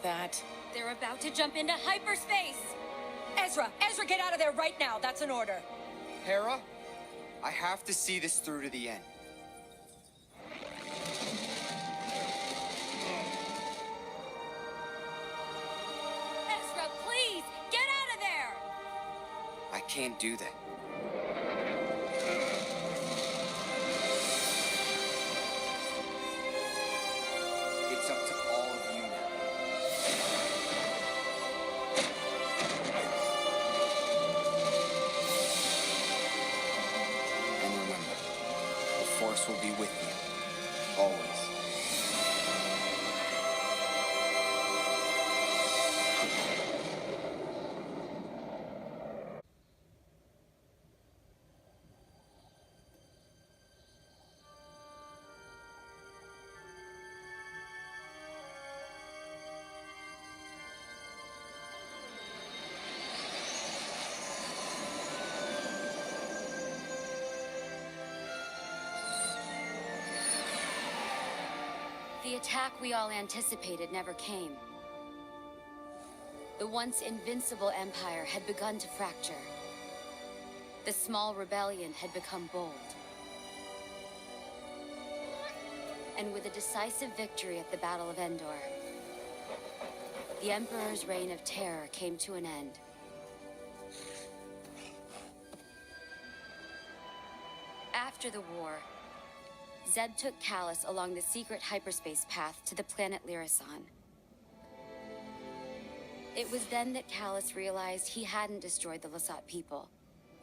like that. They're about to jump into hyperspace! Ezra, get out of there right now. That's an order. Hera, I have to see this through to the end. Ezra, please, get out of there! I can't do that. It's up to all of you now. And remember, the Force will be with you, always. The attack we all anticipated never came. The once invincible Empire had begun to fracture. The small rebellion had become bold. And with a decisive victory at the Battle of Endor, the Emperor's reign of terror came to an end. After the war, Zeb took Kallus along the secret hyperspace path to the planet Lyrasan. It was then that Kallus realized he hadn't destroyed the Lasat people,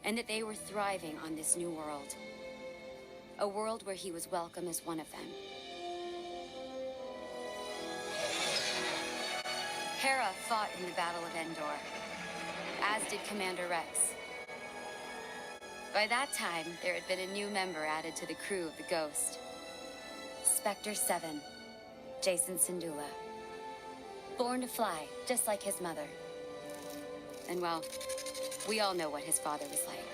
and that they were thriving on this new world. A world where he was welcome as one of them. Hera fought in the Battle of Endor, as did Commander Rex. By that time, there had been a new member added to the crew of the Ghost. Spectre 7, Jacen Syndulla. Born to fly, just like his mother. And well, we all know what his father was like.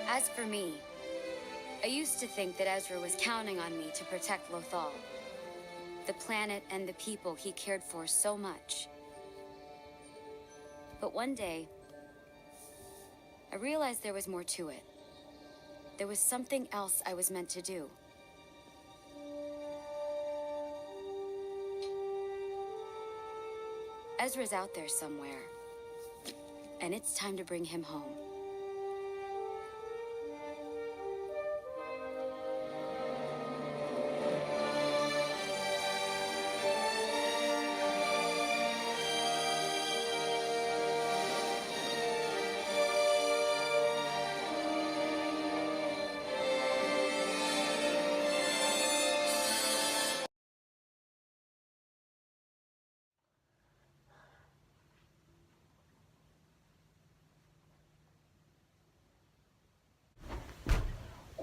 As for me, I used to think that Ezra was counting on me to protect Lothal. The planet and the people he cared for so much. But one day, I realized there was more to it. There was something else I was meant to do. Ezra's out there somewhere, and it's time to bring him home.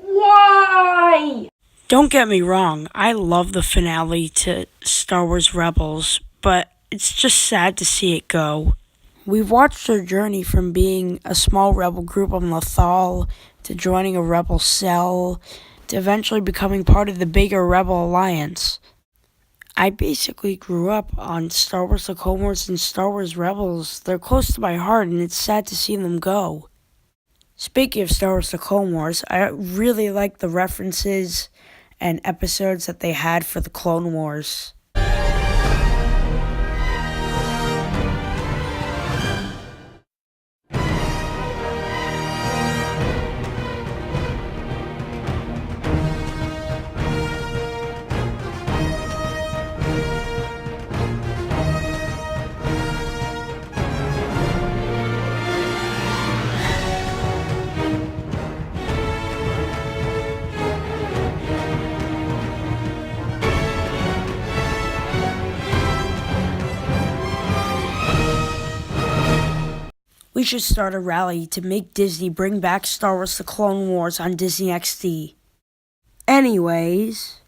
Why? Don't get me wrong, I love the finale to Star Wars Rebels, but it's just sad to see it go. We've watched their journey from being a small rebel group on Lothal to joining a rebel cell to eventually becoming part of the bigger Rebel Alliance. I basically grew up on Star Wars The Clone Wars and Star Wars Rebels. They're close to my heart, and it's sad to see them go. Speaking of Star Wars The Clone Wars, I really like the references and episodes that they had for the Clone Wars. We should start a rally to make Disney bring back Star Wars The Clone Wars on Disney XD. Anyways,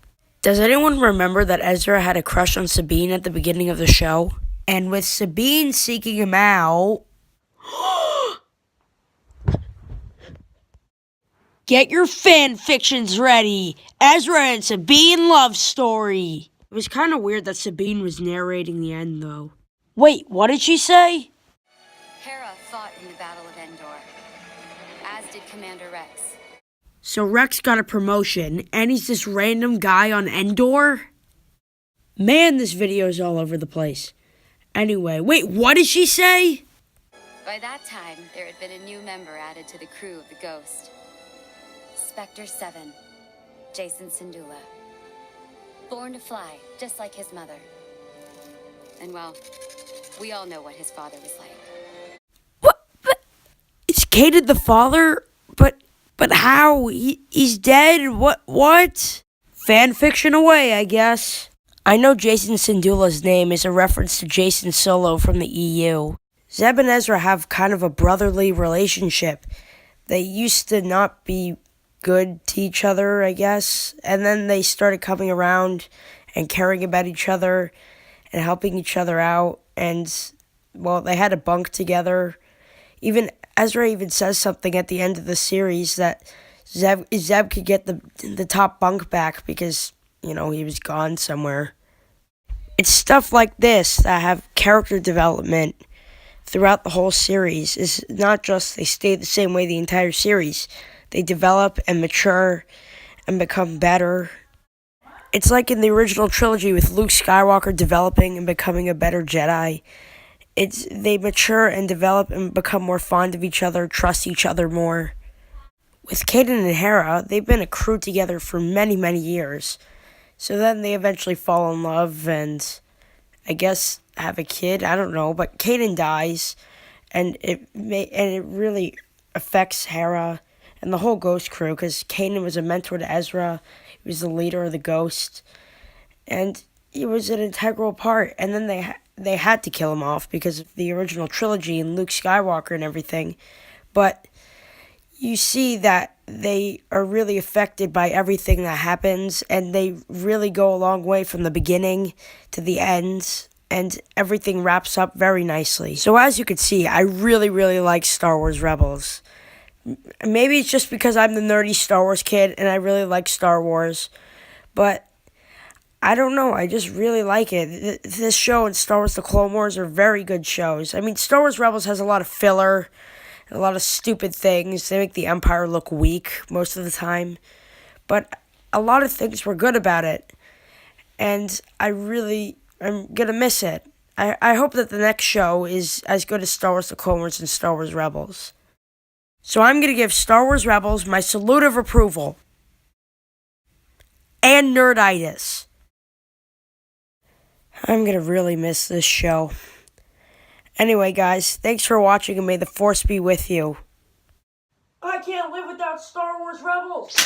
does anyone remember that Ezra had a crush on Sabine at the beginning of the show? And with Sabine seeking him out, Get your fan fictions ready. Ezra and Sabine love story. It was kind of weird that Sabine was narrating the end, though. Wait, what did she say? Hera fought in the Battle of Endor, as did Commander Rex. So Rex got a promotion, and he's this random guy on Endor? Man, this video is all over the place. Anyway, wait, what did she say? By that time, there had been a new member added to the crew of the Ghost. Spectre 7, Jason Syndulla. Born to fly, just like his mother. And well, we all know what his father was like. What? But is Kaden the father? But how? He's dead? What? Fan fiction away, I guess. I know Jason Syndulla's name is a reference to Jason Solo from the EU. Zeb and Ezra have kind of a brotherly relationship. They used to not be good to each other, I guess, and then they started coming around and caring about each other and helping each other out, and, well, they had a bunk together. Even Ezra even says something at the end of the series that Zeb could get the top bunk back because, you know, he was gone somewhere. It's stuff like this that have character development throughout the whole series. It's not just they stay the same way the entire series. They develop and mature and become better. It's like in the original trilogy with Luke Skywalker developing and becoming a better Jedi. They mature and develop and become more fond of each other, trust each other more. With Kaden and Hera, they've been a crew together for many, many years. So then they eventually fall in love and, I guess, have a kid. I don't know, but Kaden dies, and it really affects Hera and the whole Ghost crew, because Kanan was a mentor to Ezra. He was the leader of the Ghost, and he was an integral part. And then they had to kill him off because of the original trilogy and Luke Skywalker and everything. But you see that they are really affected by everything that happens, and they really go a long way from the beginning to the end, and everything wraps up very nicely. So as you can see, I really, really like Star Wars Rebels. Maybe it's just because I'm the nerdy Star Wars kid and I really like Star Wars, but I don't know, I just really like it. This show and Star Wars The Clone Wars are very good shows. I mean, Star Wars Rebels has a lot of filler, a lot of stupid things. They make the Empire look weak most of the time, but a lot of things were good about it, and I'm gonna miss it. I hope that the next show is as good as Star Wars The Clone Wars and Star Wars Rebels. So I'm going to give Star Wars Rebels my salute of approval. And nerditis. I'm going to really miss this show. Anyway, guys, thanks for watching, and may the Force be with you. I can't live without Star Wars Rebels!